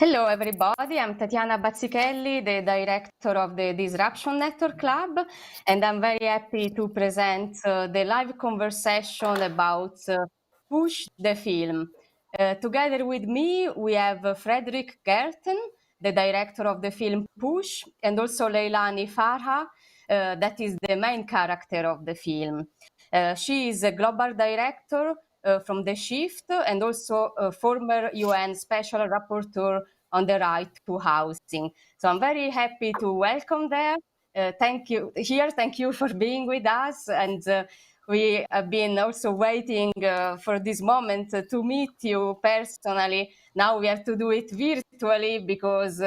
Hello, everybody. I'm Tatiana Bazzichelli, the director of the Disruption Network Club, and I'm very happy to present the live conversation about Push the film. Together with me, we have Fredrik Gertten, the director of the film Push, and also Leilani Farha, that is the main character of the film. She is a global director from The Shift and also a former UN Special Rapporteur on the right to housing. So I'm very happy to welcome there. Thank you for being with us. And we have been also waiting for this moment to meet you personally. Now we have to do it virtually because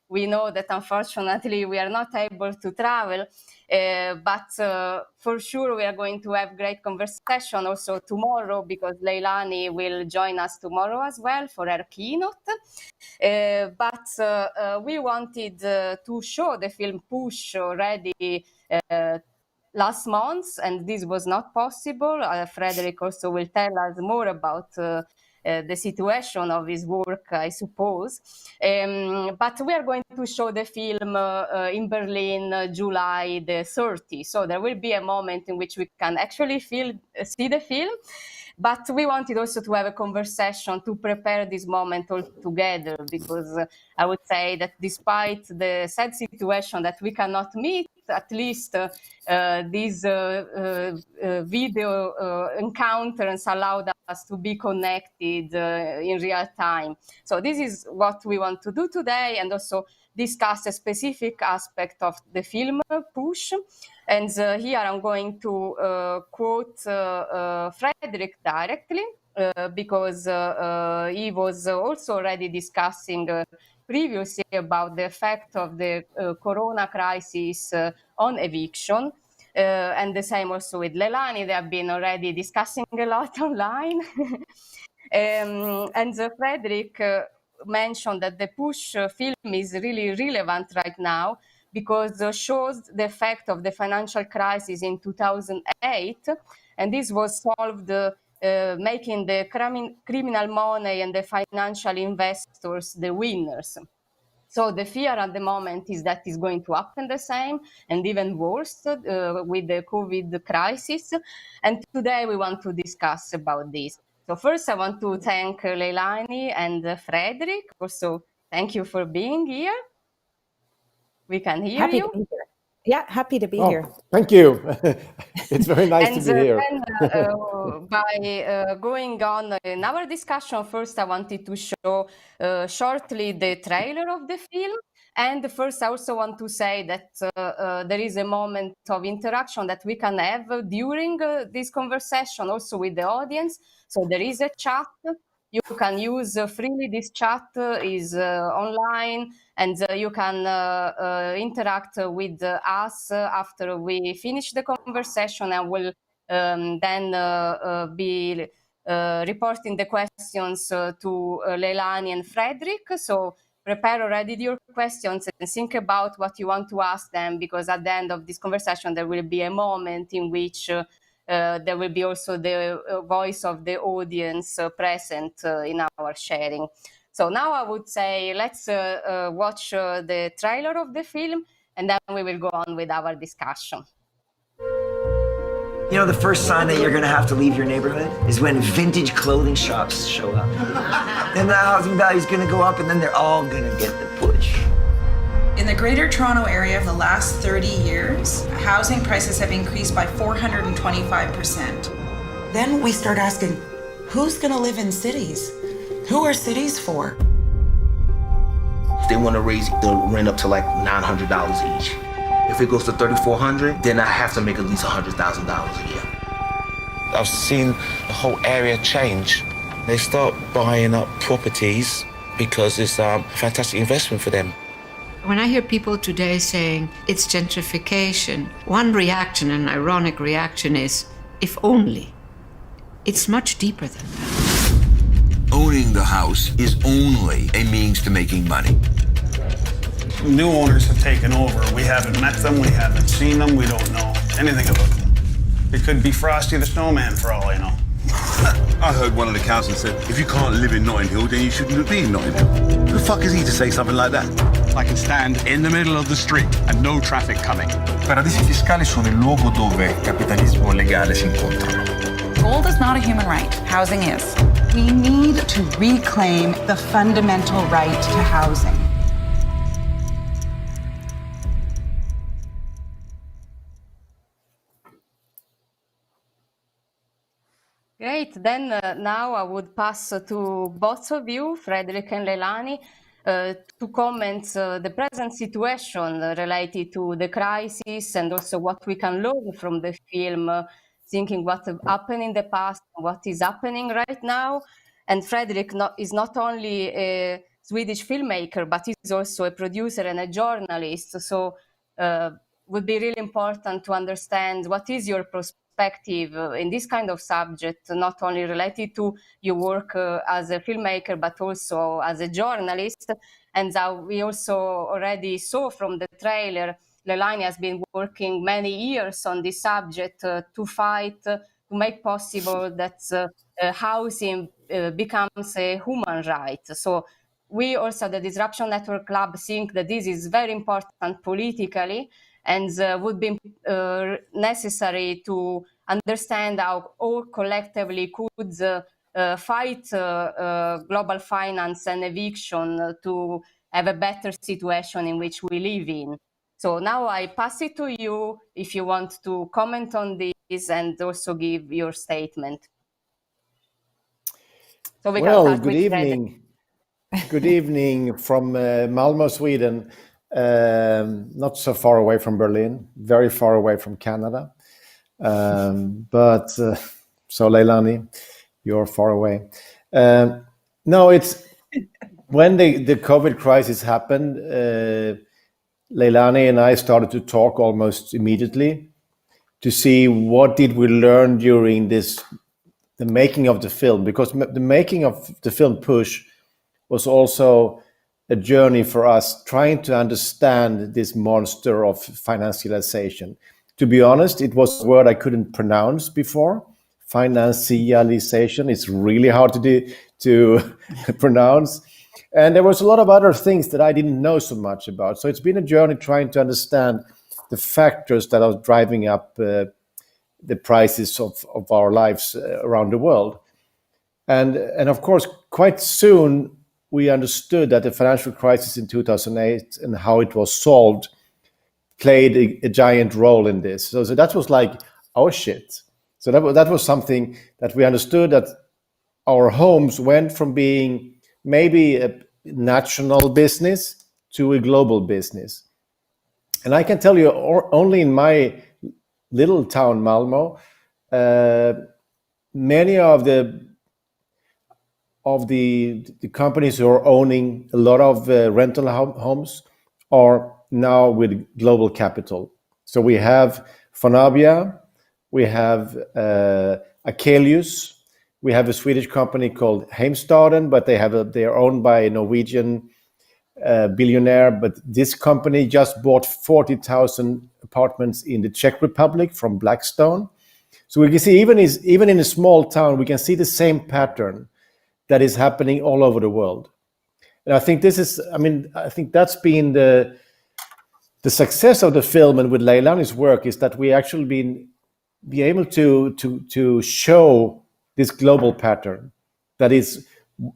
we know that unfortunately we are not able to travel. But for sure we are going to have great conversation also tomorrow because Leilani will join us tomorrow as well for her keynote. But we wanted to show the film Push already last month, and this was not possible. Fredrik also will tell us more about the situation of his work, I suppose. But we are going to show the film in Berlin, July the 30th. So there will be a moment in which we can actually see the film. But we wanted also to have a conversation to prepare this moment all together, because I would say that despite the sad situation that we cannot meet, at least these video encounters allowed us to be connected in real time. So this is what we want to do today, and also discuss a specific aspect of the film Push. And here I'm going to quote Fredrik directly, because he was also already discussing previously about the effect of the corona crisis on eviction. And the same also with Leilani. They have been already discussing a lot online. And Fredrik mentioned that the Push film is really relevant right now because it shows the effect of the financial crisis in 2008. And this was solved making the criminal money and the financial investors the winners. So the fear at the moment is that it's going to happen the same and even worse with the COVID crisis. And today we want to discuss about this. So first I want to thank Leilani and Fredrik. Also, thank you for being here. We can hear happy you. To be here. Yeah, happy to be here. Thank you. It's very nice to be here. And by going on in our discussion, first I wanted to show shortly the trailer of the film. And first I also want to say that there is a moment of interaction that we can have during this conversation also with the audience. So there is a chat. You can use freely. This chat is online, and you can interact with us after we finish the conversation, and we'll then be reporting the questions to Leilani and Fredrik. So prepare already your questions and think about what you want to ask them, because at the end of this conversation there will be a moment in which there will be also the voice of the audience present in our sharing. So now I would say let's watch the trailer of the film, and then we will go on with our discussion. You know, the first sign that you're gonna have to leave your neighborhood is when vintage clothing shops show up. Then the housing value's gonna go up, and then they're all gonna get the push. In the Greater Toronto Area of the last 30 years, housing prices have increased by 425%. Then we start asking, who's gonna live in cities? Who are cities for? They wanna raise the rent up to like $900 each. If it goes to $3,400, then I have to make at least $100,000 a year. I've seen the whole area change. They start buying up properties because it's a fantastic investment for them. When I hear people today saying it's gentrification, one reaction, an ironic reaction, is, if only. It's much deeper than that. Owning the house is only a means to making money. New owners have taken over. We haven't met them, we haven't seen them, we don't know anything about them. It could be Frosty the Snowman for all I know. I heard one of the councillors said, if you can't live in Notting Hill, then you shouldn't be in Notting Hill. Who the fuck is he to say something like that? I can stand in the middle of the street and no traffic coming. Paradisi fiscali sono il luogo dove capitalismo e legale si incontrano. Gold is not a human right. Housing is. We need to reclaim the fundamental right to housing. Great. Then now I would pass to both of you, Fredrik and Leilani, to comment the present situation related to the crisis and also what we can learn from the film, thinking what happened in the past, what is happening right now. And Fredrik is not only a Swedish filmmaker, but he's also a producer and a journalist. So would be really important to understand what is your perspective in this kind of subject, not only related to your work as a filmmaker, but also as a journalist. And we also already saw from the trailer, Leilani has been working many years on this subject to fight, to make possible that housing becomes a human right. So we also, the Disruption Network Club, think that this is very important politically and would be necessary to understand how all collectively could fight global finance and eviction to have a better situation in which we live in. So now I pass it to you if you want to comment on this and also give your statement. So we can start good with evening. Good evening from Malmö, Sweden. Not so far away from Berlin, very far away from Canada. So Leilani, you're far away. No, it's when the COVID crisis happened, Leilani and I started to talk almost immediately to see what did we learn during the making of the film, because the making of the film Push was also a journey for us trying to understand this monster of financialization. To be honest, it was a word I couldn't pronounce before. Financialization is really hard to pronounce. And there was a lot of other things that I didn't know so much about. So it's been a journey trying to understand the factors that are driving up the prices of our lives around the world. And of course, quite soon, we understood that the financial crisis in 2008 and how it was solved played a giant role in this. So that was like, oh shit. So that was something that we understood, that our homes went from being maybe a national business to a global business. And I can tell you, only in my little town, Malmö, many of the companies who are owning a lot of rental homes are now with global capital. So we have Fonabia, we have Akelius, we have a Swedish company called Heimstaden, but they are owned by a Norwegian billionaire. But this company just bought 40,000 apartments in the Czech Republic from Blackstone. So we can see even in a small town, we can see the same pattern that is happening all over the world. And I think I think that's been the success of the film, and with Leilani's work, is that we actually be able to show this global pattern. That is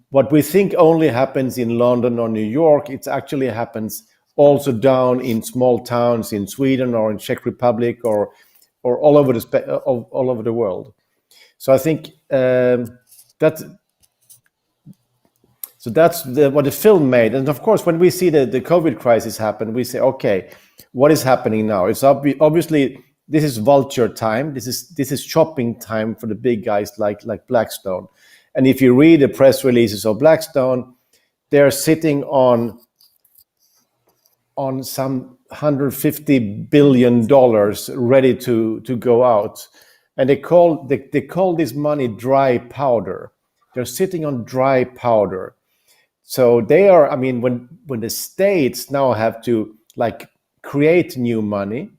what we think only happens in London or New York. It actually happens also down in small towns in Sweden or in Czech Republic or all over the world. So I think that's what the film made. And of course, when we see the COVID crisis happen, we say, okay, what is happening now? It's obviously this is vulture time. This is shopping time for the big guys like Blackstone. And if you read the press releases of Blackstone, they're sitting on some $150 billion ready to go out. And they call this money dry powder. They're sitting on dry powder. So they are, when the states now have to create new money,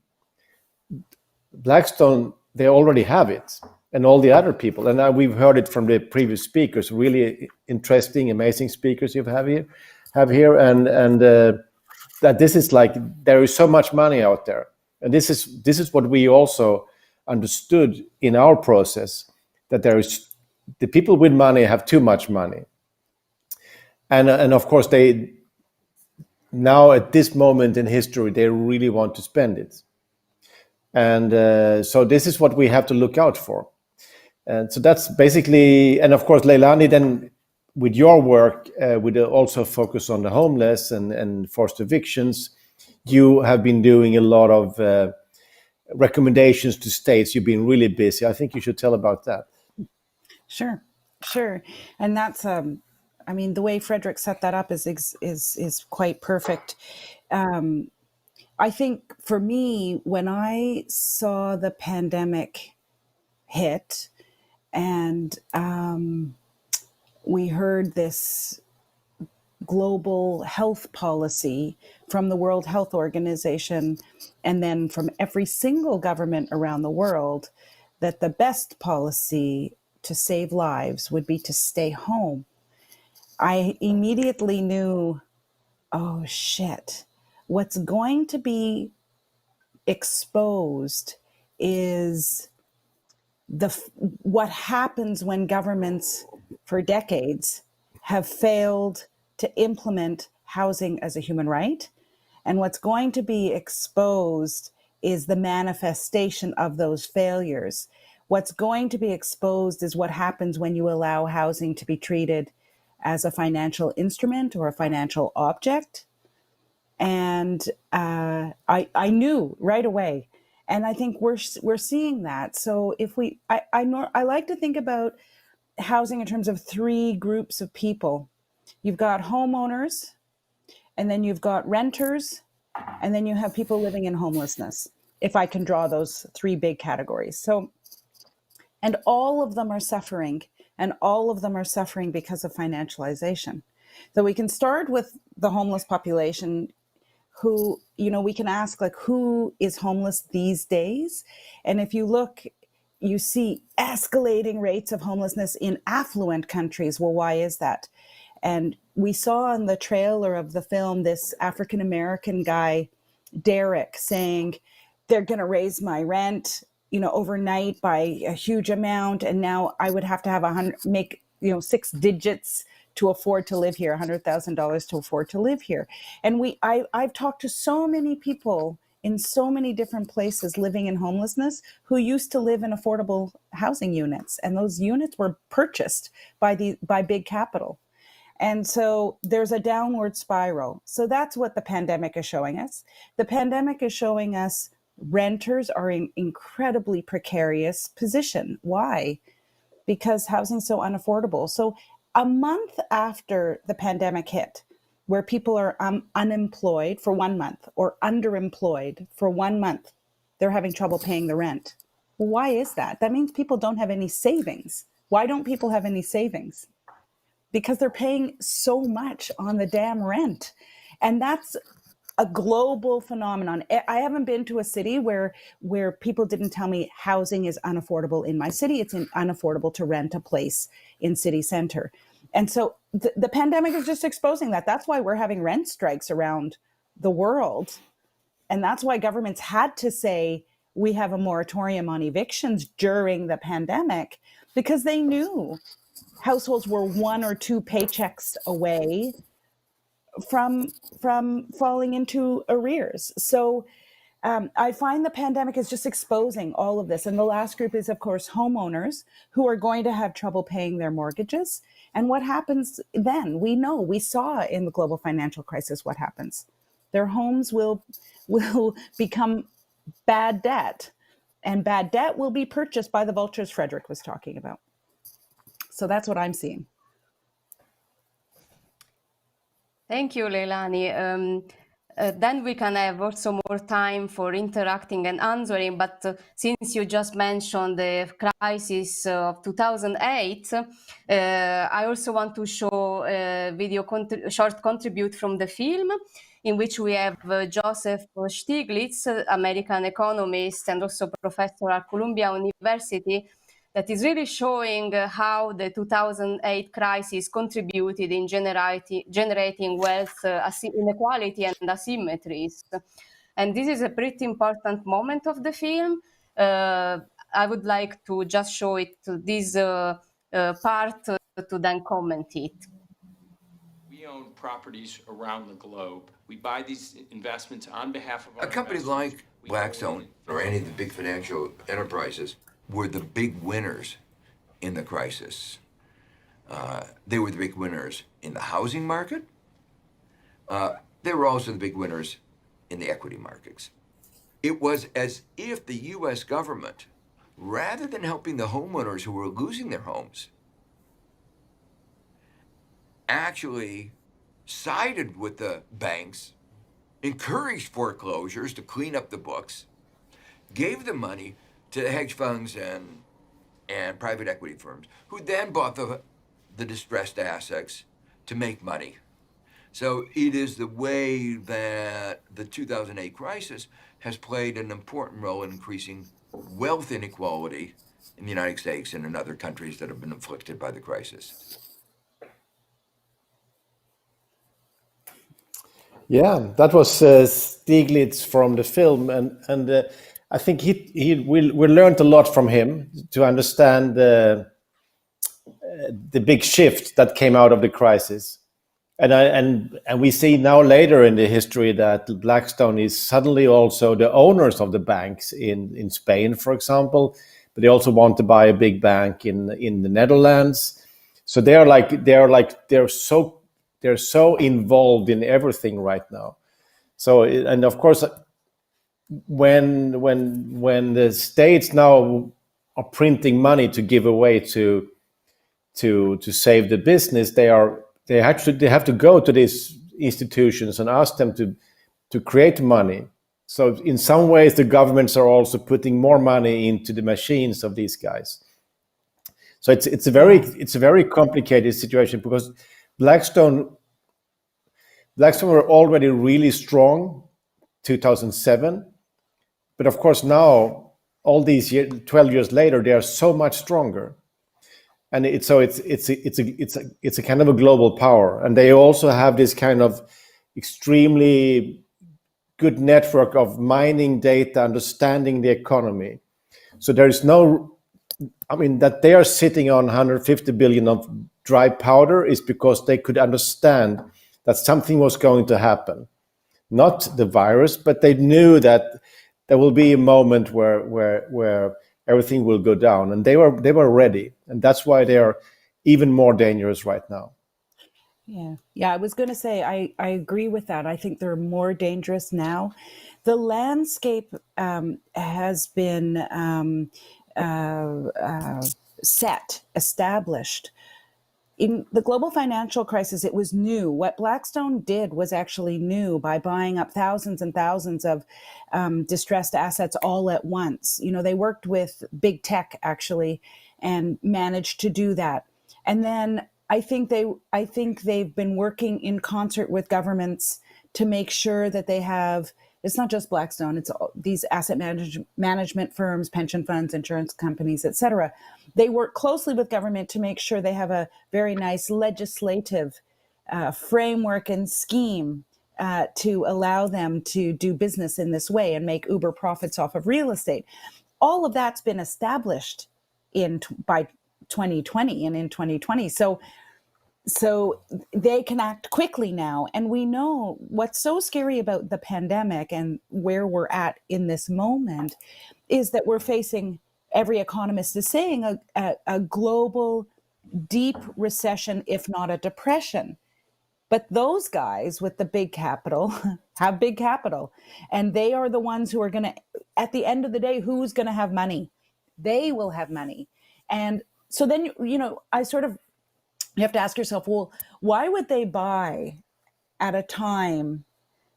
Blackstone, they already have it. and all the other people. And now we've heard it from the previous speakers, really interesting, amazing speakers you have here, and that this is like, there is so much money out there. And this is what we also understood in our process, that there is, the people with money have too much money. And of course, they now at this moment in history, they really want to spend it. And so this is what we have to look out for. And so that's basically, and of course, Leilani, then with your work, with also focus on the homeless and forced evictions, you have been doing a lot of recommendations to states. You've been really busy. I think you should tell about that. Sure. And that's, I mean, the way Fredrik set that up is quite perfect. I think for me, when I saw the pandemic hit and we heard this global health policy from the World Health Organization and then from every single government around the world, that the best policy to save lives would be to stay home, I immediately knew, oh shit, what's going to be exposed is what happens when governments for decades have failed to implement housing as a human right. And what's going to be exposed is the manifestation of those failures. What's going to be exposed is what happens when you allow housing to be treated as a financial instrument or a financial object. And I knew right away. And I think we're seeing that. So if I like to think about housing in terms of three groups of people. You've got homeowners, and then you've got renters, and then you have people living in homelessness, if I can draw those three big categories. So, and all of them are suffering, and all of them are suffering because of financialization. So we can start with the homeless population, who, we can ask, like, who is homeless these days? And if you look, you see escalating rates of homelessness in affluent countries. Well, why is that? And we saw in the trailer of the film this African-American guy, Derek, saying, they're going to raise my rent, overnight by a huge amount. And now I would have to make 6 digits to afford to live here, $100,000 to afford to live here. And I've talked to so many people in so many different places living in homelessness who used to live in affordable housing units. And those units were purchased by big capital. And so there's a downward spiral. So that's what the pandemic is showing us. The pandemic is showing us renters are in incredibly precarious position. Why? Because housing's so unaffordable. So a month after the pandemic hit, where people are unemployed for 1 month or underemployed for 1 month, they're having trouble paying the rent. Why is that? That means people don't have any savings. Why don't people have any savings? Because they're paying so much on the damn rent. And that's a global phenomenon. I haven't been to a city where people didn't tell me housing is unaffordable in my city. It's unaffordable to rent a place in city center. And so the pandemic is just exposing that. That's why we're having rent strikes around the world. And that's why governments had to say, we have a moratorium on evictions during the pandemic, because they knew households were 1 or 2 paychecks away from falling into arrears. So I find the pandemic is just exposing all of this. And the last group is, of course, homeowners who are going to have trouble paying their mortgages. And what happens then? We saw in the global financial crisis what happens. Their homes will become bad debt, and bad debt will be purchased by the vultures Fredrik was talking about. So that's what I'm seeing. Thank you, Leilani. Then we can have also more time for interacting and answering. But since you just mentioned the crisis of 2008, I also want to show a short contribute from the film, in which we have Joseph Stiglitz, American economist and also professor at Columbia University, that is really showing how the 2008 crisis contributed in generating wealth inequality and asymmetries. And this is a pretty important moment of the film. I would like to just show it this part to then comment it. We own properties around the globe. We buy these investments on behalf of our A company like Blackstone or any of the big financial enterprises were the big winners in the crisis. They were the big winners in the housing market. They were also the big winners in the equity markets. It was as if the US government, rather than helping the homeowners who were losing their homes, actually sided with the banks, encouraged foreclosures to clean up the books, gave the money to hedge funds and private equity firms, who then bought the distressed assets to make money. So it is the way that the 2008 crisis has played an important role in increasing wealth inequality in the United States and in other countries that have been afflicted by the crisis. Yeah, that was Stiglitz from the film, and I think we learned a lot from him to understand the big shift that came out of the crisis, and we see now later in the history that Blackstone is suddenly also the owners of the banks in Spain, for example, but they also want to buy a big bank in the Netherlands. So they're so involved in everything right now. So, and of course, when the states now are printing money to give away to save the business, they have to go to these institutions and ask them to create money. So in some ways, the governments are also putting more money into the machines of these guys. So it's a very complicated situation, because Blackstone were already really strong 2007, but of course now, all these 12 years later, they are so much stronger, and it's a kind of a global power, and they also have this kind of extremely good network of mining data, understanding the economy. So there is that they are sitting on 150 billion of dry powder is because they could understand that something was going to happen. Not the virus, but they knew that there will be a moment where everything will go down, and they were ready, and that's why they are even more dangerous right now. Yeah. I was going to say I agree with that. I think they're more dangerous now. The landscape has been established. In the global financial crisis, it was new. What Blackstone did was actually new by buying up thousands and thousands of distressed assets all at once. They worked with big tech actually and managed to do that. And then I think they've been working in concert with governments to make sure that they have. It's not just Blackstone, it's all these asset management firms, pension funds, insurance companies, et cetera. They work closely with government to make sure they have a very nice legislative framework and scheme to allow them to do business in this way and make uber profits off of real estate. All of that's been established by 2020 and in 2020. So they can act quickly now. And we know what's so scary about the pandemic and where we're at in this moment is that we're facing, every economist is saying, a global deep recession, if not a depression. But those guys with the big capital have big capital. And they are the ones who are going to, at the end of the day, who's going to have money? They will have money. And so then, you have to ask yourself, well, why would they buy at a time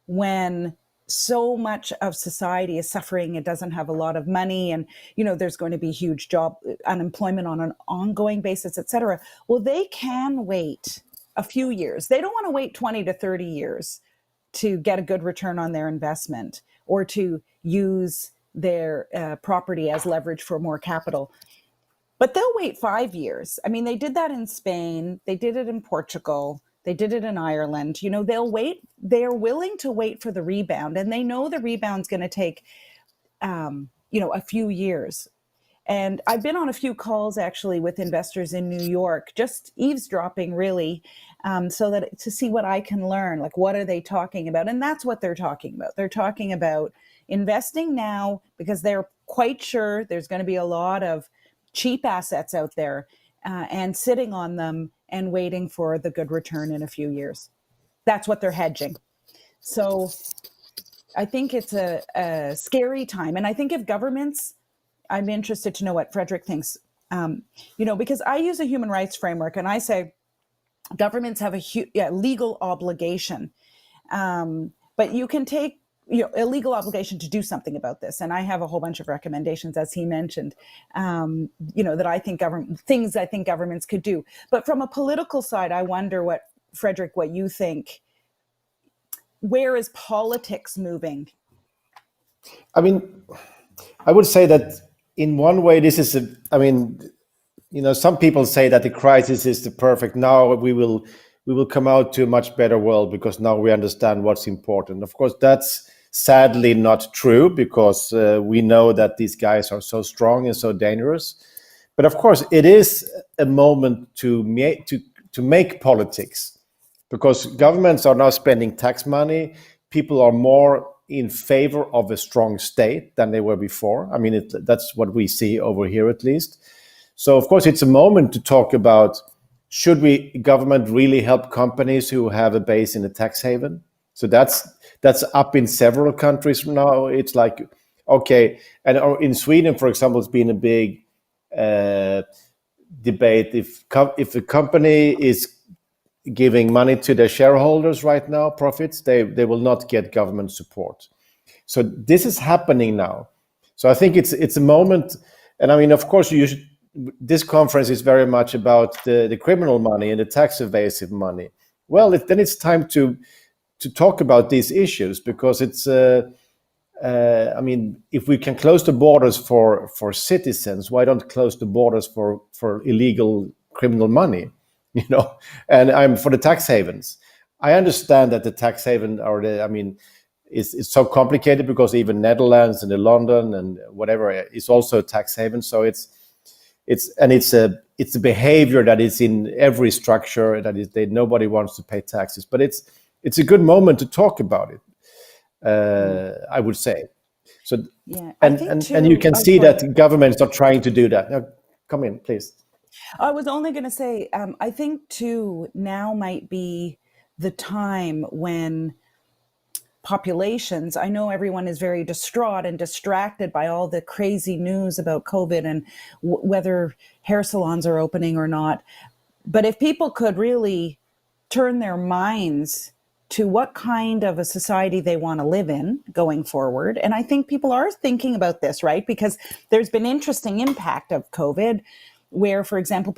when so much of society is suffering and doesn't have a lot of money, and there's going to be huge job unemployment on an ongoing basis, et cetera? Well, they can wait a few years. They don't want to wait 20 to 30 years to get a good return on their investment or to use their property as leverage for more capital. But they'll wait 5 years. I mean, they did that in Spain. They did it in Portugal. They did it in Ireland. They'll wait. They're willing to wait for the rebound, and they know the rebound's going to take, a few years. And I've been on a few calls actually with investors in New York, just eavesdropping really, so that to see what I can learn, like what are they talking about? And that's what they're talking about. They're talking about investing now because they're quite sure there's going to be a lot of cheap assets out there, and sitting on them and waiting for the good return in a few years. That's what they're hedging. So I think it's a scary time. And I think if governments, I'm interested to know what Fredrik thinks, because I use a human rights framework and I say governments have a legal obligation, but you can take a legal obligation to do something about this. And I have a whole bunch of recommendations, as he mentioned, that I think things I think governments could do. But from a political side, I wonder Fredrik, what you think. Where is politics moving? I mean, I would say that in one way, this is some people say that the crisis is the perfect. Now we will come out to a much better world because now we understand what's important. Of course, that's sadly not true because we know that these guys are so strong and so dangerous. But of course, it is a moment to make politics because governments are now spending tax money. People are more in favor of a strong state than they were before. I mean, that's what we see over here at least. So of course, it's a moment to talk about, should government really help companies who have a base in a tax haven? So that's up in several countries now. It's like, okay, and in Sweden, for example, it's been a big debate. If a company is giving money to their shareholders right now, profits, they will not get government support. So this is happening now. So I think it's a moment, and I mean, of course, this conference is very much about the criminal money and the tax evasive money. Well, then it's time to talk about these issues because it's. I mean, if we can close the borders for citizens, why don't close the borders for illegal criminal money? And I'm for the tax havens. I understand that the tax haven it's so complicated because even Netherlands and London and whatever is also a tax haven. So it's a behavior that is in every structure nobody wants to pay taxes. But it's a good moment to talk about it. I would say. So yeah, and you can see that governments are trying to do that. Now, come in, please. I was only going to say, I think too, now might be the time when populations, I know everyone is very distraught and distracted by all the crazy news about COVID and whether hair salons are opening or not. But if people could really turn their minds to what kind of a society they want to live in going forward. And I think people are thinking about this, right? Because there's been interesting impact of COVID where, for example,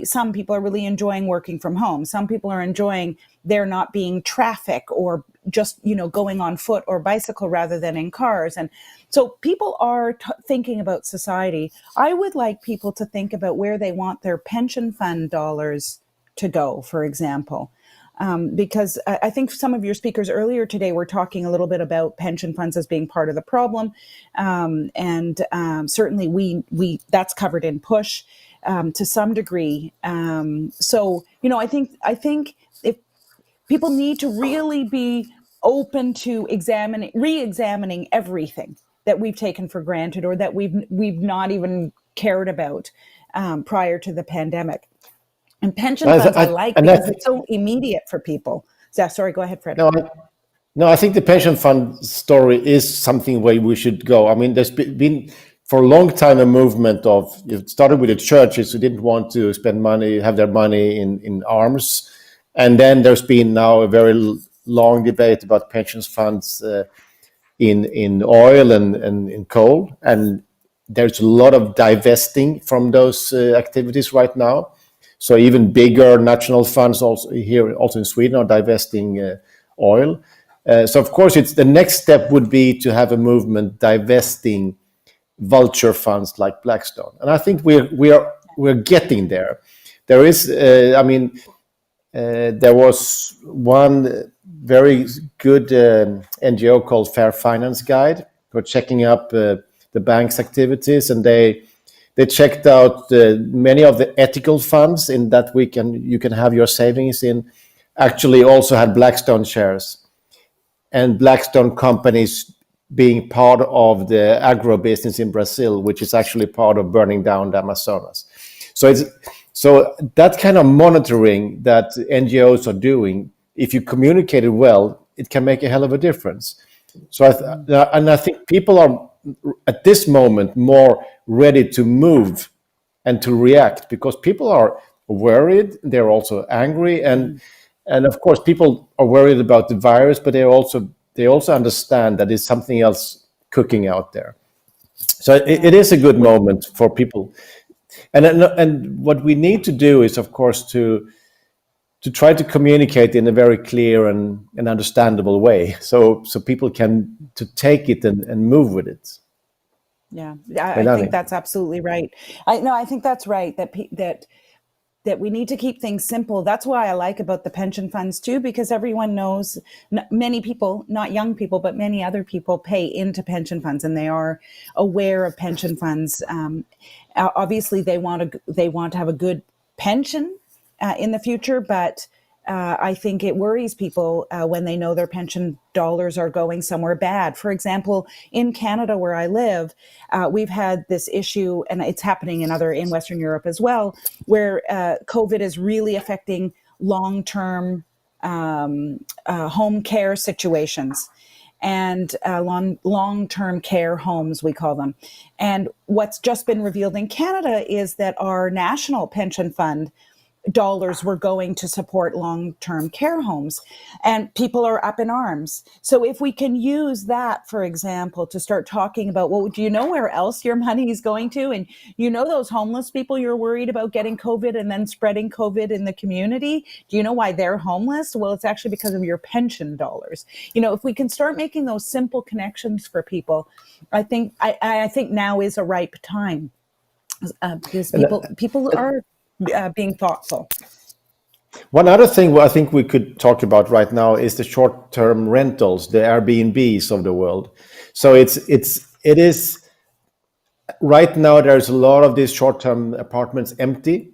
some people are really enjoying working from home. Some people are enjoying there not being traffic or just, going on foot or bicycle rather than in cars. And so people are thinking about society. I would like people to think about where they want their pension fund dollars to go, for example. Because I think some of your speakers earlier today were talking a little bit about pension funds as being part of the problem. And certainly we that's covered in PUSH to some degree. So, I think if people need to really be open to re-examining everything that we've taken for granted or that we've not even cared about prior to the pandemic. And pension funds I like because it's so immediate for people. Sorry, go ahead, Fred. No, I think the pension fund story is something where we should go. I mean, there's been for a long time a movement of, it started with the churches who didn't want to spend money, have their money in arms. And then there's been now a very long debate about pension funds in oil and in coal. And there's a lot of divesting from those activities right now. So even bigger national funds also in Sweden are divesting oil. So of course, the next step would be to have a movement divesting vulture funds like Blackstone. And I think we are we're getting there. There is, there was one very good NGO called Fair Finance Guide for checking up the bank's activities, and they checked out many of the ethical funds in that you can have your savings in. Actually, also had Blackstone shares, and Blackstone companies being part of the agro business in Brazil, which is actually part of burning down the Amazonas. So that kind of monitoring that NGOs are doing, if you communicate it well, it can make a hell of a difference. So I think people are at this moment more ready to move and to react, because people are worried. They're also angry, and of course people are worried about the virus, but they also understand that there's something else cooking out there. So it is a good moment for people. And what we need to do is, of course, to try to communicate in a very clear and understandable way, so people can to take it and move with it. Yeah, I think that's absolutely right. I think that's right. That we need to keep things simple. That's why I like about the pension funds too, because everyone knows, many people, not young people, but many other people pay into pension funds, and they are aware of pension funds. Obviously, they want to have a good pension in the future, but I think it worries people when they know their pension dollars are going somewhere bad. For example, in Canada, where I live, we've had this issue, and it's happening in Western Europe as well, where COVID is really affecting long-term home care situations and long-term care homes, we call them. And what's just been revealed in Canada is that our national pension fund dollars were going to support long-term care homes, and people are up in arms. So if we can use that, for example, to start talking about, well, do you know where else your money is going to? And you know those homeless people you're worried about getting COVID and then spreading COVID in the community? Do you know why they're homeless? Well, it's actually because of your pension dollars. If we can start making those simple connections for people, I think now is a ripe time, because people are being thoughtful. One other thing I think we could talk about right now is the short-term rentals, the Airbnbs of the world. So it is right now. There's a lot of these short-term apartments empty,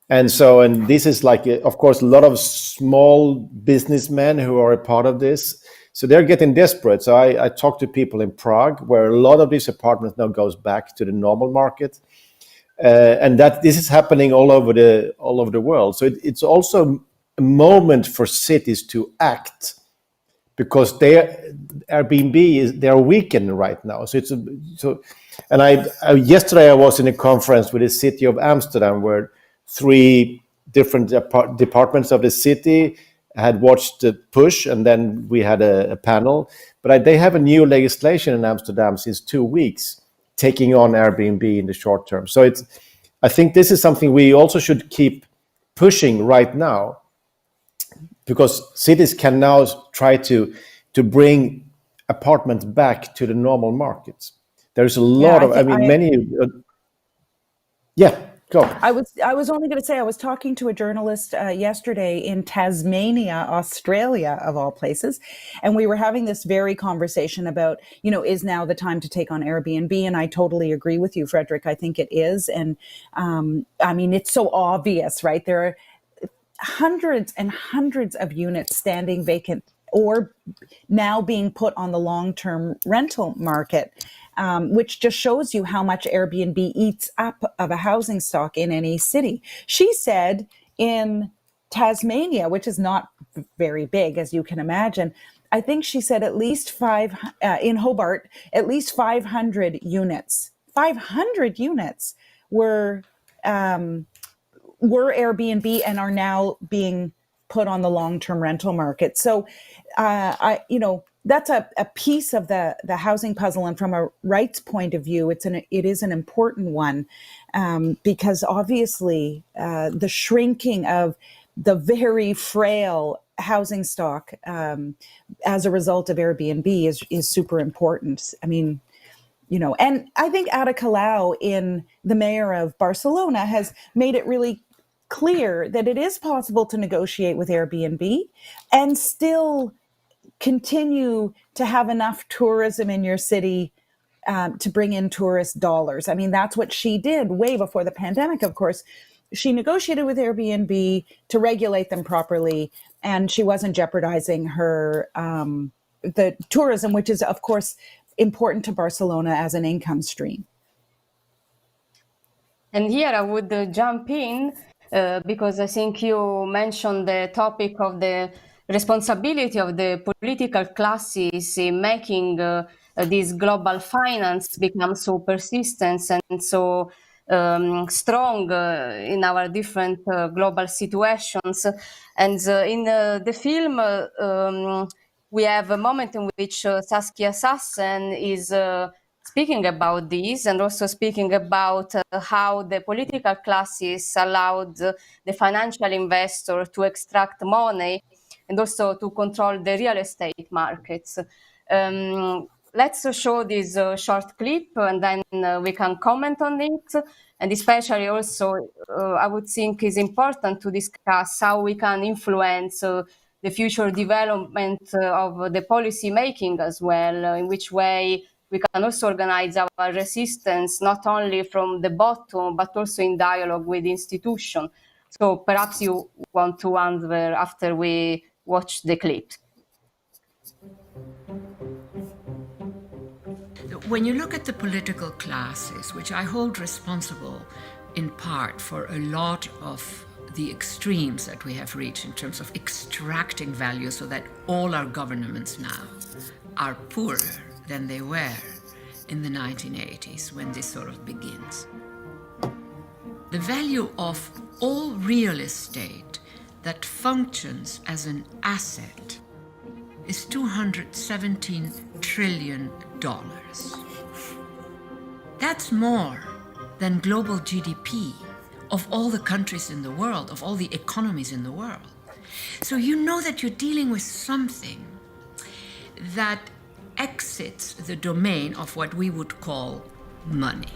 and this is like, of course, a lot of small businessmen who are a part of this. So they're getting desperate. So I talked to people in Prague, where a lot of these apartments now goes back to the normal market. And that this is happening all over the world. So it's also a moment for cities to act, because Airbnb they're weakened right now. Yesterday I was in a conference with the city of Amsterdam, where 3 different departments of the city had watched the push, and then we had a panel. But they have a new legislation in Amsterdam since 2 weeks, taking on Airbnb in the short term. So I think this is something we also should keep pushing right now, because cities can now try to bring apartments back to the normal markets. There's a lot go. I was only going to say, I was talking to a journalist yesterday in Tasmania, Australia, of all places, and we were having this very conversation about, is now the time to take on Airbnb? And I totally agree with you, Fredrik. I think it is. And it's so obvious, right? There are hundreds and hundreds of units standing vacant or now being put on the long-term rental market, which just shows you how much Airbnb eats up of a housing stock in any city. She said in Tasmania, which is not very big, as you can imagine, I think she said at least in Hobart, at least 500 units. 500 units were Airbnb and are now being put on the long-term rental market. So, that's a piece of the housing puzzle, and from a rights point of view, it is an important one, because obviously the shrinking of the very frail housing stock as a result of Airbnb is super important. I mean, And I think Ada Colau, in the mayor of Barcelona, has made it really clear that it is possible to negotiate with Airbnb and still continue to have enough tourism in your city to bring in tourist dollars. I mean, that's what she did way before the pandemic, of course. She negotiated with Airbnb to regulate them properly, and she wasn't jeopardizing her the tourism, which is, of course, important to Barcelona as an income stream. And here I would jump in because I think you mentioned the topic of the responsibility of the political classes in making this global finance become so persistent and so strong in our different global situations. And in the film, we have a moment in which Saskia Sassen is speaking about this, and also speaking about how the political classes allowed the financial investor to extract money and also to control the real estate markets. Let's show this short clip, and then we can comment on it. And especially also, I would think it's important to discuss how we can influence the future development of the policy making as well, in which way we can also organize our resistance, not only from the bottom, but also in dialogue with institutions. So perhaps you want to answer after we watch the clip. When you look at the political classes, which I hold responsible in part for a lot of the extremes that we have reached in terms of extracting value so that all our governments now are poorer than they were in the 1980s when this sort of begins. The value of all real estate that functions as an asset is $217 trillion. That's more than global GDP of all the countries in the world, of all the economies in the world. So you know that you're dealing with something that exits the domain of what we would call money.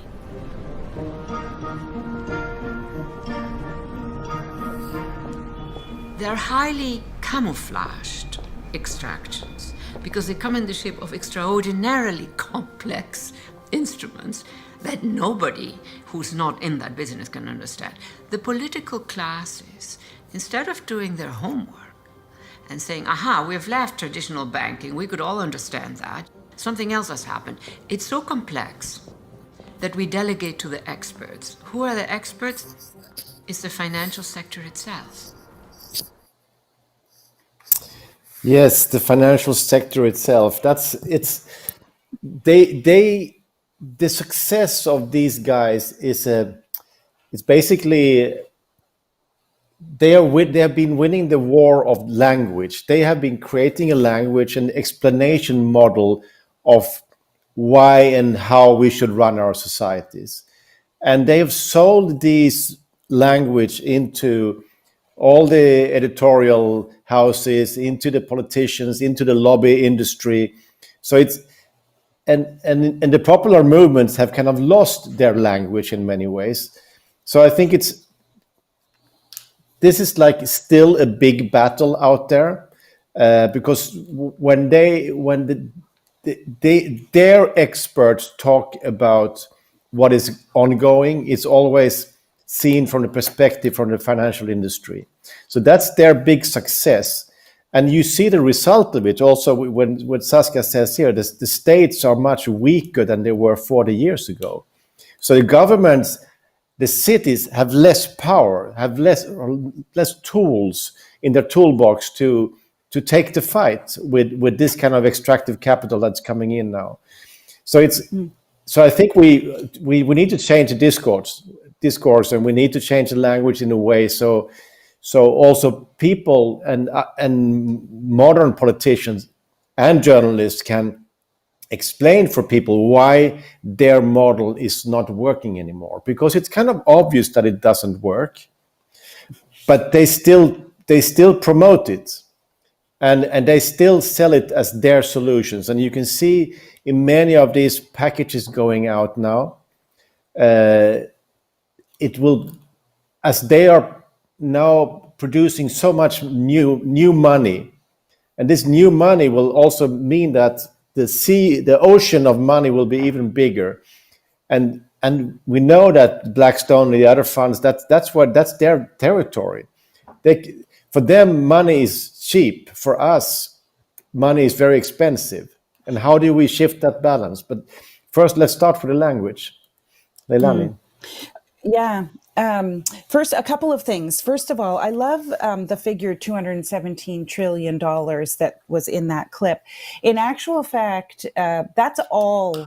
They're highly camouflaged extractions because they come in the shape of extraordinarily complex instruments that nobody who's not in that business can understand. The political classes, instead of doing their homework and saying, aha, we've left traditional banking, we could all understand that, something else has happened. It's so complex that we delegate to the experts. Who are the experts? It's the financial sector itself. Yes, the financial sector itself. The success of these guys is it's basically they have been winning the war of language. They have been creating a language, an explanation model of why and how we should run our societies. And they have sold this language into all the editorial houses, into the politicians, into the lobby industry. So it's and the popular movements have kind of lost their language in many ways. So I think this is like still a big battle out there because when their experts talk about what is ongoing, it's always seen from the perspective from the financial industry. So that's their big success. And you see the result of it also when Saskia says here, the states are much weaker than they were 40 years ago. So the governments, the cities have less power, have less tools in their toolbox to take the fight with this kind of extractive capital that's coming in now. So I think we need to change the discourse, and we need to change the language in a way so also people and modern politicians and journalists can explain for people why their model is not working anymore, because it's kind of obvious that it doesn't work, but they still promote it. and they still sell it as their solutions. And you can see in many of these packages going out now, it will, as they are now producing so much new money, and this new money will also mean that the ocean of money will be even bigger. And we know that Blackstone and the other funds, that's their territory. For them, money is cheap. For us, money is very expensive. And how do we shift that balance? But first, let's start with the language. Leilani. Yeah. First, a couple of things. First of all, I love the figure $217 trillion that was in that clip. In actual fact, that's all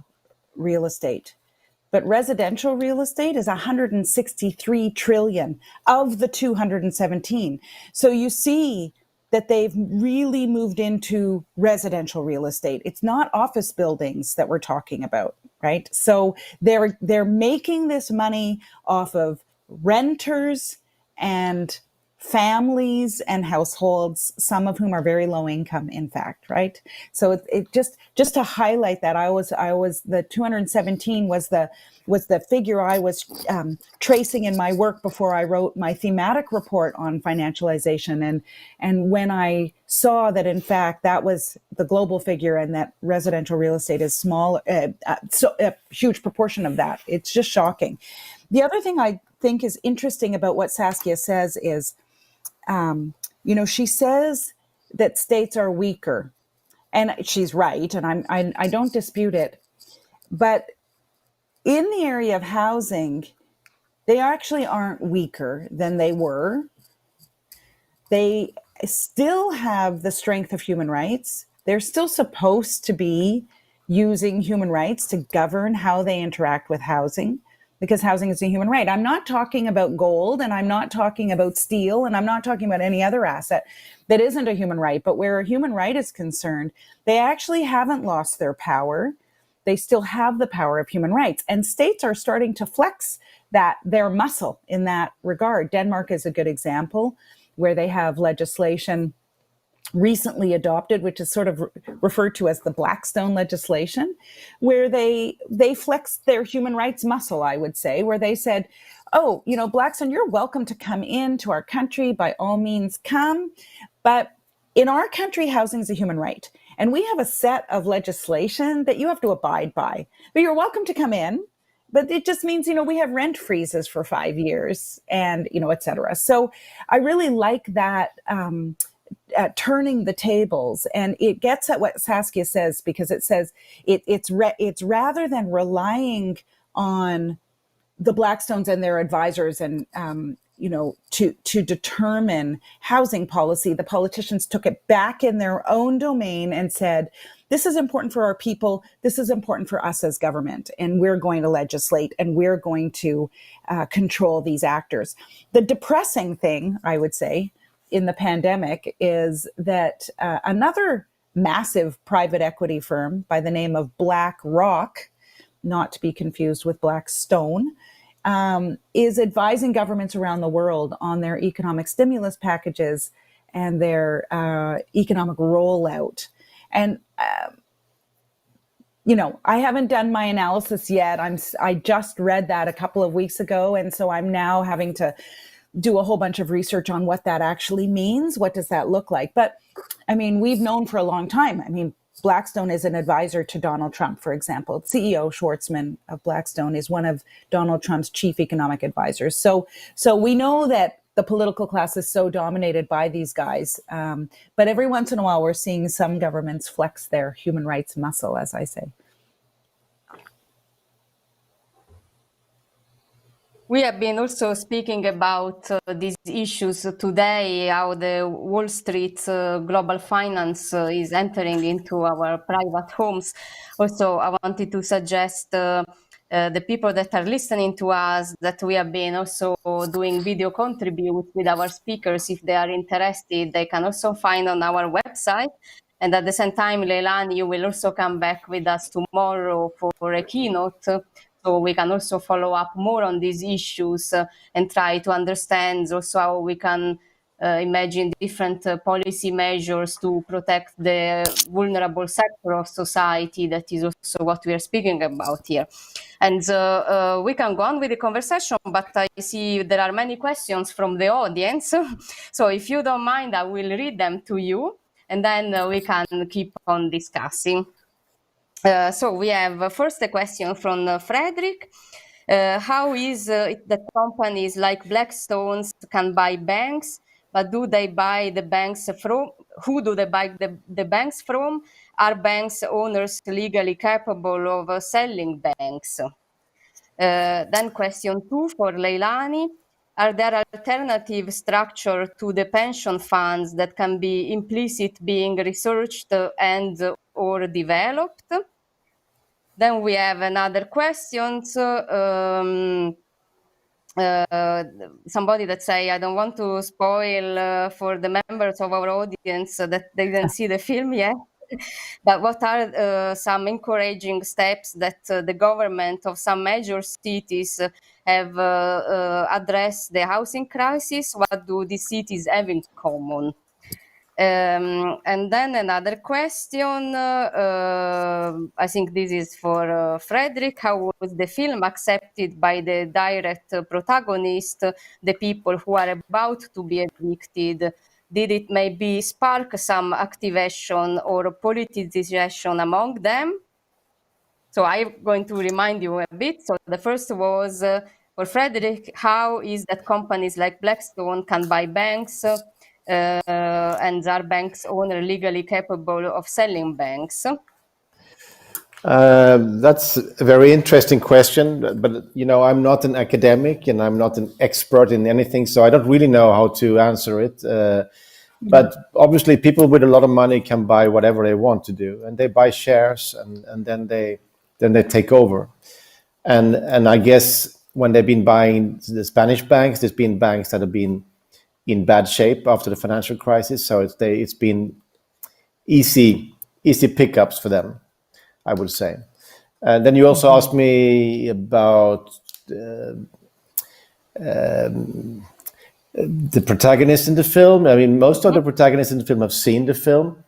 real estate. But residential real estate is 163 trillion of the 217. So you see that they've really moved into residential real estate. It's not office buildings that we're talking about, right? So they're making this money off of renters and families and households, some of whom are very low income, in fact, right? So it just to highlight that, I was the 217 was the figure I was tracing in my work before I wrote my thematic report on financialization, and when I saw that in fact that was the global figure and that residential real estate is small, so a huge proportion of that, it's just shocking. The other thing I think is interesting about what Saskia says is, she says that states are weaker, and she's right, and I don't dispute it. But in the area of housing, they actually aren't weaker than they were. They still have the strength of human rights. They're still supposed to be using human rights to govern how they interact with housing, because housing is a human right. I'm not talking about gold, and I'm not talking about steel, and I'm not talking about any other asset that isn't a human right. But where a human right is concerned, they actually haven't lost their power. They still have the power of human rights. And states are starting to flex their muscle in that regard. Denmark is a good example, where they have legislation recently adopted, which is sort of referred to as the Blackstone legislation, where they flexed their human rights muscle, I would say, where they said, oh, Blackstone, you're welcome to come into our country, by all means come. But in our country, housing is a human right. And we have a set of legislation that you have to abide by. But you're welcome to come in. But it just means, we have rent freezes for 5 years and, et cetera. So I really like that turning the tables. And it gets at what Saskia says, because it says it's rather than relying on the Blackstones and their advisors and, to determine housing policy, the politicians took it back in their own domain and said, this is important for our people. This is important for us as government. And we're going to legislate, and we're going to control these actors. The depressing thing, I would say, in the pandemic is that another massive private equity firm by the name of BlackRock, not to be confused with Blackstone, is advising governments around the world on their economic stimulus packages and their economic rollout. And, I haven't done my analysis yet. I just read that a couple of weeks ago. And so I'm now having to do a whole bunch of research on what that actually means. What does that look like? But we've known for a long time. Blackstone is an advisor to Donald Trump, for example. CEO Schwartzman of Blackstone is one of Donald Trump's chief economic advisors. So we know that the political class is so dominated by these guys. But every once in a while, we're seeing some governments flex their human rights muscle, as I say. We have been also speaking about these issues today, how the Wall Street global finance is entering into our private homes. Also, I wanted to suggest the people that are listening to us that we have been also doing video contribute with our speakers. If they are interested, they can also find on our website. And at the same time, Leilani, you will also come back with us tomorrow for a keynote. So we can also follow up more on these issues and try to understand also how we can imagine different policy measures to protect the vulnerable sector of society. That is also what we are speaking about here. And we can go on with the conversation, but I see there are many questions from the audience. So if you don't mind, I will read them to you, and then we can keep on discussing. So we have first a question from Fredrik. How is it that companies like Blackstone can buy banks, but do they buy the banks from? Who do they buy the banks from? Are banks owners legally capable of selling banks? Then question 2 for Leilani. Are there alternative structure to the pension funds that can be implicit being researched and or developed? Then we have another question. Somebody that say, I don't want to spoil for the members of our audience that they didn't see the film yet. But what are some encouraging steps that the government of some major cities have addressed the housing crisis? What do these cities have in common? And then another question, I think this is for Fredrik. How was the film accepted by the direct protagonist, the people who are about to be evicted? Did it maybe spark some activation or politicization among them? So I'm going to remind you a bit. So the first was for Fredrik, how is that companies like Blackstone can buy banks and are banks owner legally capable of selling banks? That's a very interesting question, but I'm not an academic and I'm not an expert in anything, so I don't really know how to answer it. But obviously, people with a lot of money can buy whatever they want to do, and they buy shares, and then they take over. And I guess when they've been buying the Spanish banks, there's been banks that have been in bad shape after the financial crisis, so it's been easy pickups for them, I would say. And then you also asked me about the protagonists in the film. I mean, most of the protagonists in the film have seen the film.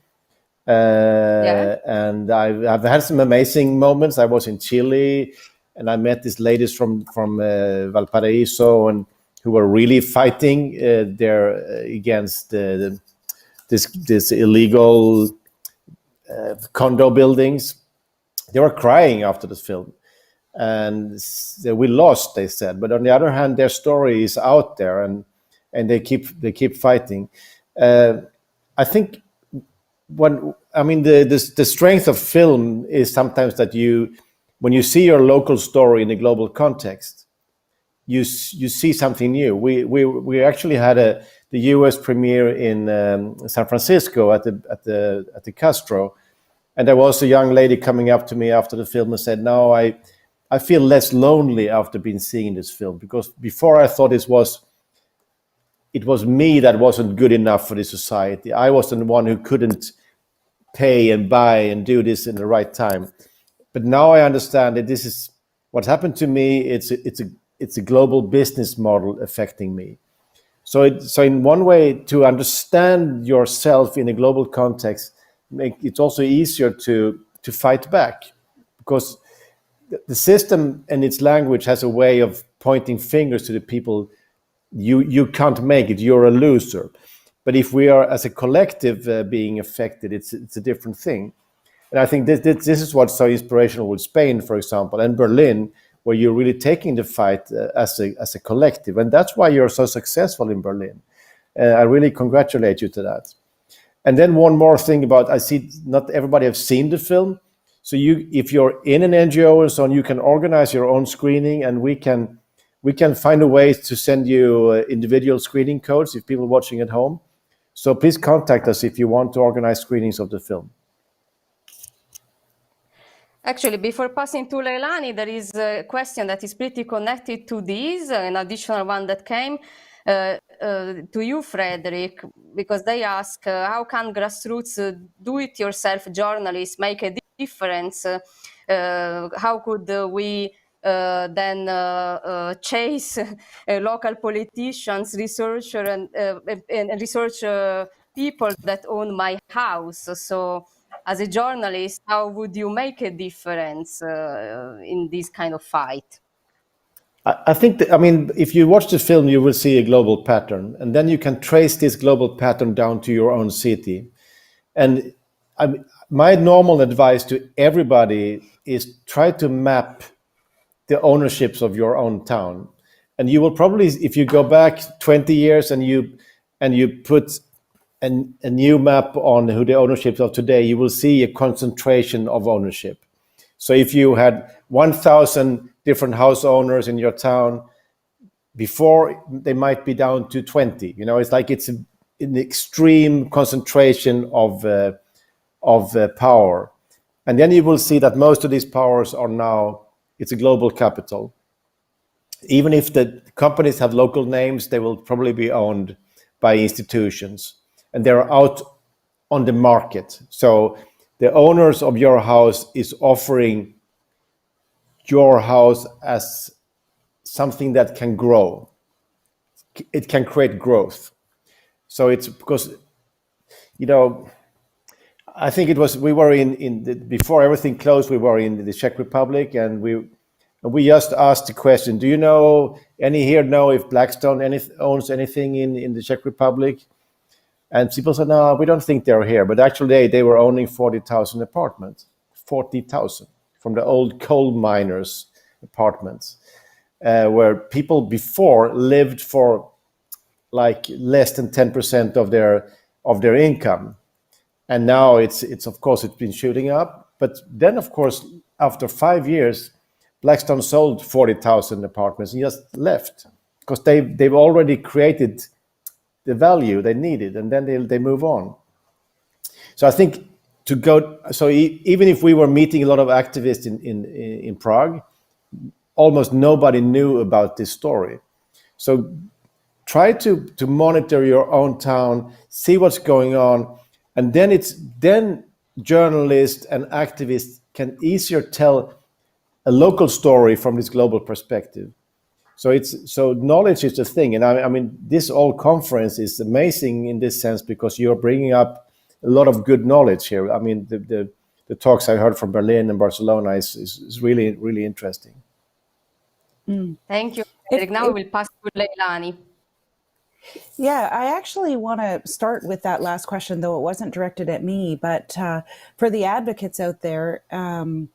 And I've had some amazing moments. I was in Chile, and I met these ladies from Valparaiso, and who were really fighting against this illegal condo buildings. They were crying after the film, and we lost, they said. But on the other hand, their story is out there, and they keep fighting. I think the strength of film is sometimes that when you see your local story in a global context, you see something new. We actually had the U.S. premiere in San Francisco at the Castro. And there was a young lady coming up to me after the film and said, "No, I feel less lonely after being seeing this film, because before I thought it was me that wasn't good enough for this society. I was the one who couldn't pay and buy and do this in the right time. But now I understand that this is what happened to me. It's a global business model affecting me. So in one way, to understand yourself in a global context, it's also easier to fight back, because the system and its language has a way of pointing fingers to the people. You can't make it, you're a loser. But if we are as a collective being affected, it's a different thing. And I think this is what's so inspirational with Spain, for example, and Berlin, where you're really taking the fight as a collective. And that's why you're so successful in Berlin. I really congratulate you to that. And then one more thing I see not everybody have seen the film. So if you're in an NGO and so on, you can organize your own screening, and we can find a way to send you individual screening codes if people watching at home. So please contact us if you want to organize screenings of the film. Actually, before passing to Leilani, there is a question that is pretty connected to this, an additional one that came to you, Fredrik, because they ask, how can grassroots do-it-yourself journalists make a difference? How could we then chase local politicians, researcher, and research people that own my house. So, as a journalist, how would you make a difference in this kind of fight? I think that, I mean, if you watch the film, you will see a global pattern, and then you can trace this global pattern down to your own city. And my normal advice to everybody is try to map the ownerships of your own town. And you will probably, if you go back 20 years and you put a new map on who the ownerships of today, you will see a concentration of ownership. So if you had 1,000 different house owners in your town, before they might be down to 20. You know, it's like it's an extreme concentration of power. And then you will see that most of these powers are now, it's a global capital. Even if the companies have local names, they will probably be owned by institutions. And they're out on the market. So the owners of your house is offering your house as something that can grow. It can create growth. So it's because, you know, I think it was, we were before everything closed, we were in the Czech Republic, and we just asked the question, do you know, any here know if Blackstone owns anything in the Czech Republic? And people said, no, we don't think they're here. But actually they were owning 40,000 apartments, 40,000 from the old coal miners' apartments, where people before lived for like less than 10% of their income. And now it's of course, it's been shooting up. But then, of course, after 5 years, Blackstone sold 40,000 apartments and just left because they've already created the value they needed, and then they move on. So I think even if we were meeting a lot of activists in Prague, almost nobody knew about this story. So try to monitor your own town, see what's going on, and then journalists and activists can easier tell a local story from this global perspective. So knowledge is the thing, and I mean this whole conference is amazing in this sense because you're bringing up a lot of good knowledge here. I mean the talks I heard from Berlin and Barcelona is really, really interesting. Thank you, Fredrik. Now we will pass to Leilani. Yeah, I actually want to start with that last question, though it wasn't directed at me, but for the advocates out there and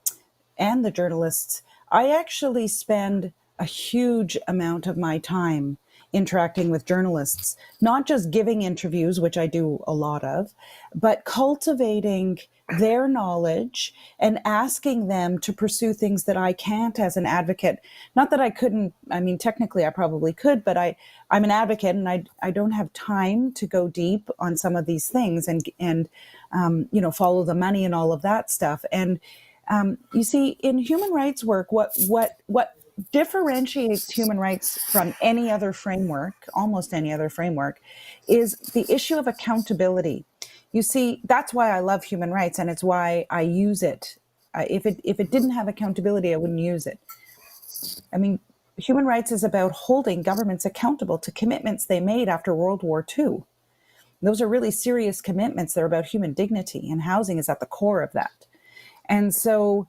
the journalists, I actually spend a huge amount of my time interacting with journalists, not just giving interviews, which I do a lot of, but cultivating their knowledge and asking them to pursue things that I can't as an advocate. Not that I couldn't, I mean, technically I probably could, but I'm an advocate and I don't have time to go deep on some of these things and you know, follow the money and all of that stuff. And you see, in human rights work, what differentiates human rights from any other framework, almost any other framework, is the issue of accountability. You see, that's why I love human rights, and it's why I use it. If it didn't have accountability, I wouldn't use it. I mean, human rights is about holding governments accountable to commitments they made after World War II. Those are really serious commitments. They're about human dignity, and housing is at the core of that. And so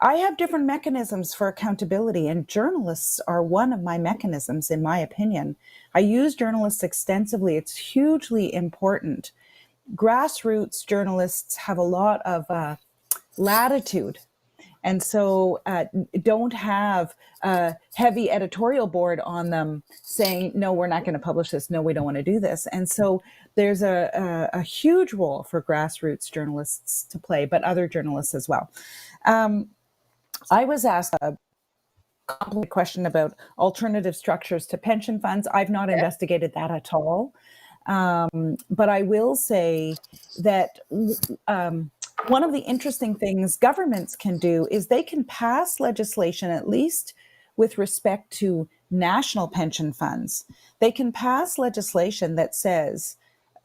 I have different mechanisms for accountability, and journalists are one of my mechanisms, in my opinion. I use journalists extensively. It's hugely important. Grassroots journalists have a lot of latitude, and so don't have a heavy editorial board on them saying, no, we're not going to publish this. No, we don't want to do this. And so there's a huge role for grassroots journalists to play, but other journalists as well. I was asked a complicated question about alternative structures to pension funds. I've not investigated that at all. But I will say that one of the interesting things governments can do is they can pass legislation, at least with respect to national pension funds. They can pass legislation that says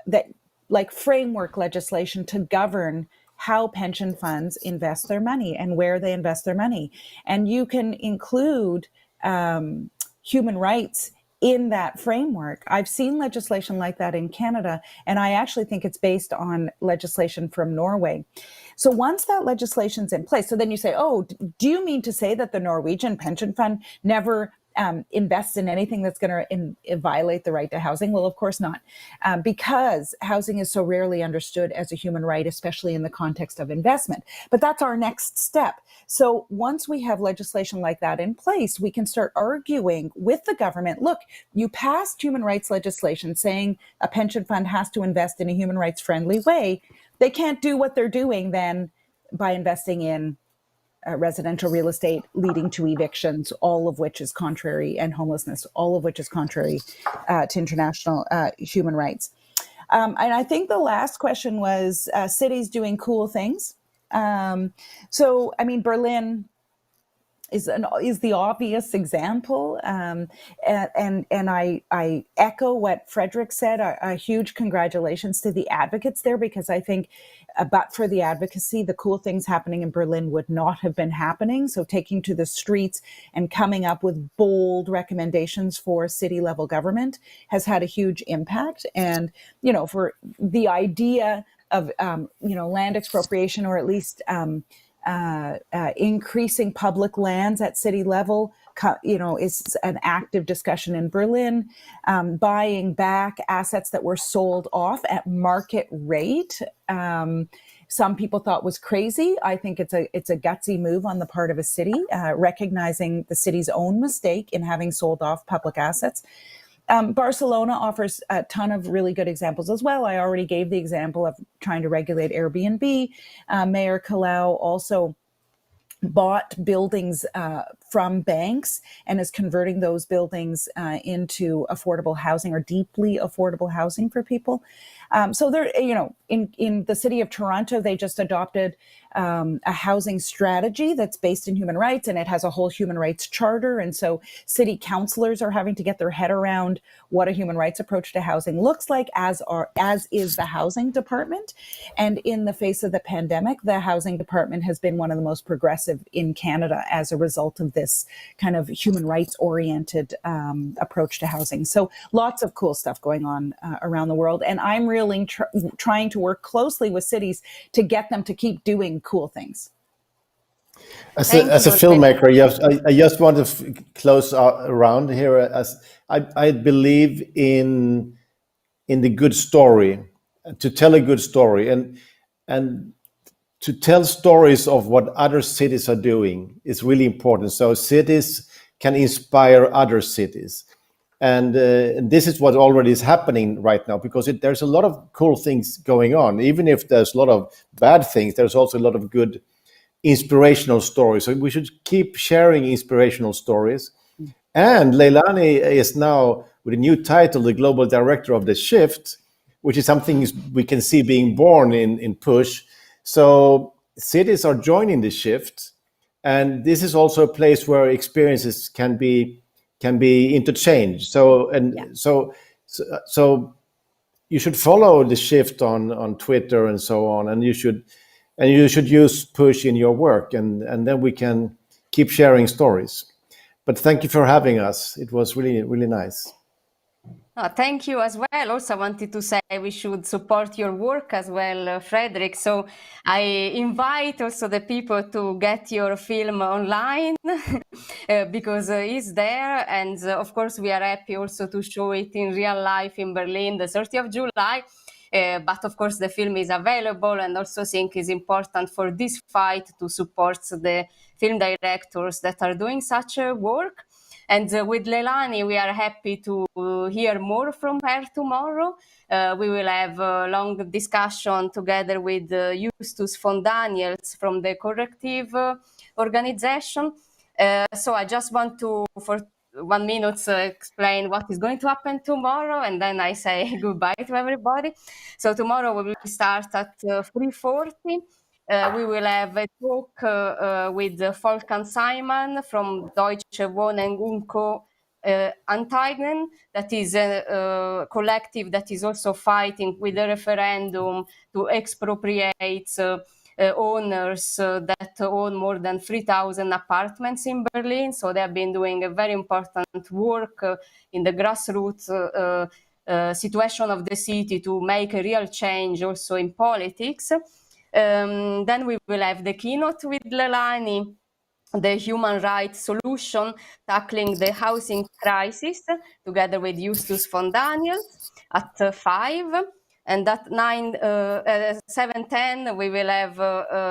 that, like framework legislation to govern how pension funds invest their money and where they invest their money. And you can include human rights in that framework. I've seen legislation like that in Canada, and I actually think it's based on legislation from Norway. So once that legislation's in place, so then you say, oh, do you mean to say that the Norwegian pension fund never invests in anything that's going to violate the right to housing? Well, of course not, because housing is so rarely understood as a human right, especially in the context of investment. But that's our next step. So once we have legislation like that in place, we can start arguing with the government. Look, you passed human rights legislation saying a pension fund has to invest in a human rights friendly way. They can't do what they're doing then by investing in residential real estate, leading to evictions, all of which is contrary, and homelessness, all of which is contrary to international human rights. And I think the last question was cities doing cool things. So, I mean, Berlin is the obvious example. And I echo what Fredrik said, a huge congratulations to the advocates there, because I think but for the advocacy, the cool things happening in Berlin would not have been happening. So taking to the streets and coming up with bold recommendations for city level government has had a huge impact. And, you know, for the idea of, land expropriation, or at least increasing public lands at city level, is an active discussion in Berlin. Buying back assets that were sold off at market rate, some people thought was crazy. I think it's a gutsy move on the part of a city, recognizing the city's own mistake in having sold off public assets. Barcelona offers a ton of really good examples as well. I already gave the example of trying to regulate Airbnb. Mayor Colau also bought buildings from banks and is converting those buildings into affordable housing, or deeply affordable housing for people. So there, in the city of Toronto, they just adopted a housing strategy that's based in human rights, and it has a whole human rights charter. And so city councilors are having to get their head around what a human rights approach to housing looks like, as is the housing department. And in the face of the pandemic, the housing department has been one of the most progressive in Canada as a result of this kind of human rights oriented approach to housing. So lots of cool stuff going on around the world. And I'm really trying to work closely with cities to get them to keep doing cool things. As a filmmaker, I just want to close around here. As I believe in the good story, to tell a good story, and to tell stories of what other cities are doing is really important. So cities can inspire other cities. And this is what already is happening right now, because there's a lot of cool things going on. Even if there's a lot of bad things, there's also a lot of good inspirational stories. So we should keep sharing inspirational stories. And Leilani is now, with a new title, the Global Director of The Shift, which is something we can see being born in Push. So cities are joining the shift. And this is also a place where experiences can be interchanged. So you should follow the shift on Twitter and so on, and you should use Push in your work, and then we can keep sharing stories. But thank you for having us. It was really, really nice. Thank you as well. Also, I wanted to say we should support your work as well, Fredrik. So I invite also the people to get your film online because it's there. And of course, we are happy also to show it in real life in Berlin, the 30th of July. But of course, the film is available, and also think it's important for this fight to support the film directors that are doing such work. And with Leilani, we are happy to hear more from her tomorrow. We will have a long discussion together with Justus von Daniels from the Corrective organization. So I just want to, for 1 minute, explain what is going to happen tomorrow, and then I say goodbye to everybody. So tomorrow we will start at 3:40. We will have a talk with Volkan Simon from Deutsche Wohnen und Co. Anteignen, that is a collective that is also fighting with the referendum to expropriate owners that own more than 3,000 apartments in Berlin. So they have been doing a very important work in the grassroots situation of the city to make a real change also in politics. Then we will have the keynote with Leilani, the human rights solution, tackling the housing crisis, together with Justus von Daniel at 5. And at 7:10, we will have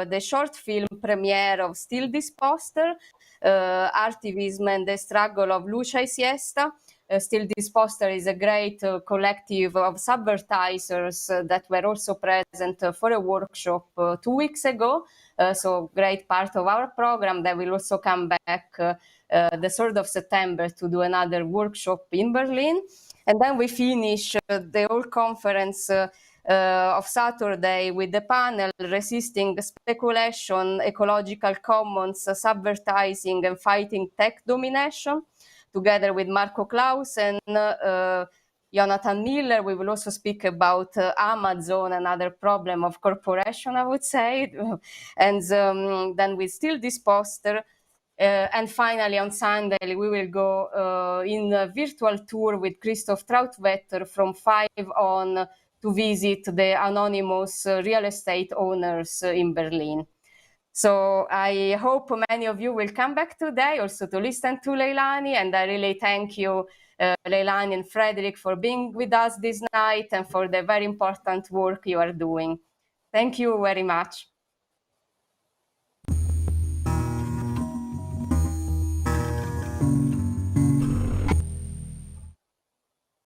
the short film premiere of Still This Poster, Artivism and the Struggle of Lucia y Siesta. Still This Poster is a great collective of subvertisers that were also present for a workshop 2 weeks ago. So great part of our program. They will also come back the 3rd of September to do another workshop in Berlin. And then we finish the whole conference of Saturday with the panel Resisting Speculation, Ecological Commons, Subvertising and Fighting Tech Domination, together with Marco Klaus and Jonathan Miller. We will also speak about Amazon, another problem of corporation, I would say. And then with Still This Poster. And finally, on Sunday, we will go in a virtual tour with Christoph Trautwetter from 5 on to visit the anonymous real estate owners in Berlin. So I hope many of you will come back today also to listen to Leilani, and I really thank you, Leilani and Fredrik, for being with us this night and for the very important work you are doing. Thank you very much.